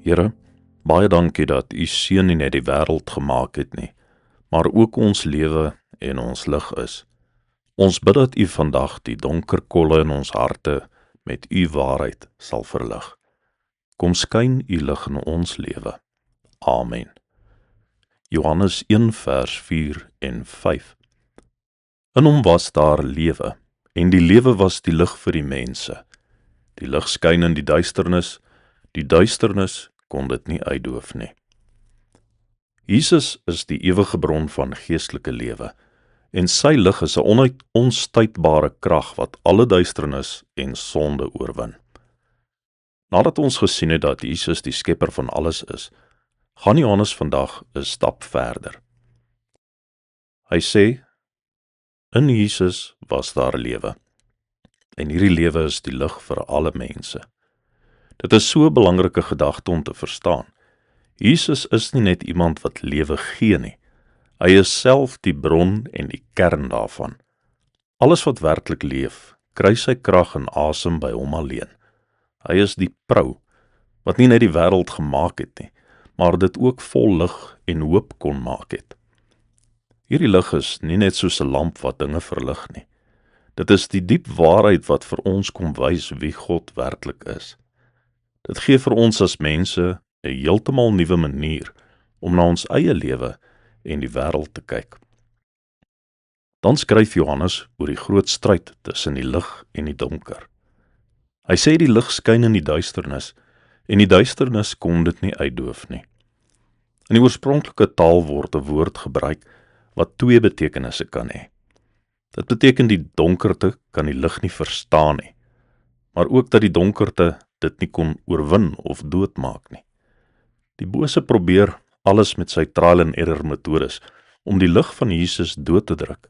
Here, baie dankie dat U seun nie net die wêreld gemaak het nie, maar ook ons lewe en ons lig is. Ons bid dat U vandag die donker kolle in ons harte met U waarheid sal verlig. Kom skyn U lig in ons lewe. Amen. Johannes 1 vers 4 en 5. In hom was daar lewe, en die lewe was die lig vir die mense. Die lig skyn in die duisternis kon dit nie uitdoof nie. Jesus is die ewige bron van geestelike lewe, en sy lig is 'n onstuitbare krag wat alle duisternis en sonde oorwin. Nadat ons gesien het dat Jesus die skepper van alles is, gaan Johannes vandag 'n stap verder. Hy sê, in Jesus was daar lewe, en hierdie lewe is die lig vir alle mense. Dit is so 'n belangrike gedagte om te verstaan. Jesus is nie net iemand wat lewe gee nie. Hy is self die bron en die kern daarvan. Alles wat werklik leef, kry sy krag en asem by hom alleen. Hy is die prou, wat nie net die wêreld gemaak het nie, maar dit ook vol lig en hoop kon maak het. Hierdie lig is nie net soos 'n lamp wat dinge verlig nie. Dit is die diep waarheid wat vir ons kom wys wie God werklik is. Dit gee vir ons as mense 'n heeltemal nuwe manier om na ons eie lewe en die wêreld te kyk. Dan skryf Johannes oor die groot stryd tussen die lig en die donker. Hy sê die lig skyn in die duisternis, en die duisternis kon dit nie uitdoof nie. In die oorspronklike taal word 'n woord gebruik wat twee betekenisse kan hê. Dit beteken die donkerte kan die lig nie verstaan nie, maar ook dat die donkerte dit nie kon oorwin of doodmaak nie. Die bose probeer alles met sy trial and error metodes om die lig van Jesus dood te druk,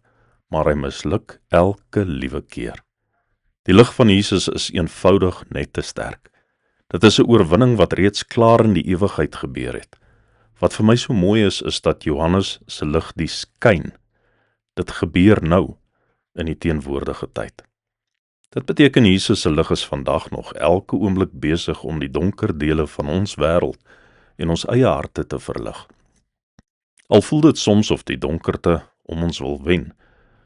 maar hy misluk elke liewe keer. Die lig van Jesus is eenvoudig net te sterk. Dit is 'n oorwinning wat reeds klaar in die ewigheid gebeur het. Wat vir my so mooi is dat Johannes se lig die skyn. Dit gebeur nou, in die teenwoordige tyd. Dit beteken Jesus se lig is vandag nog elke oomblik besig om die donker dele van ons wêreld en ons eie harte te verlig. Al voel dit soms of die donkerte om ons wil wen,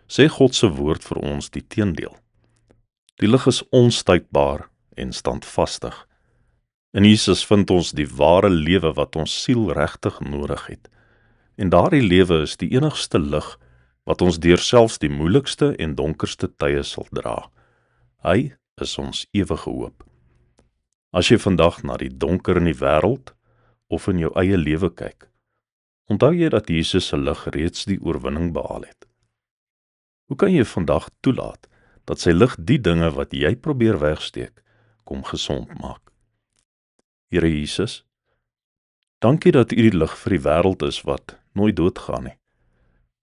sê God se woord vir ons die teendeel. Die lig is onstuitbaar en standvastig. In Jesus vind ons die ware lewe wat ons siel regtig nodig het. En daardie lewe is die enigste lig wat ons deur selfs die moeilikste en donkerste tye sal dra. Hy is ons ewige hoop. As jy vandag na die donker in die wêreld of in jou eie lewe kyk, onthou jy dat Jesus se lig reeds die oorwinning behaal het. Hoe kan jy vandag toelaat dat sy lig die dinge wat jy probeer wegsteek, kom gesond maak? Here Jesus, dankie dat U die lig vir die wêreld is wat nooit doodgaan nie.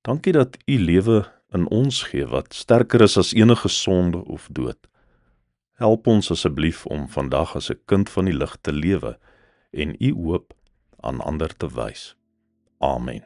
Dankie dat U lewe in ons gee wat sterker is as enige sonde of dood. Help ons asseblief om vandag as 'n kind van die lig te lewe en U hoop aan ander te wys. Amen.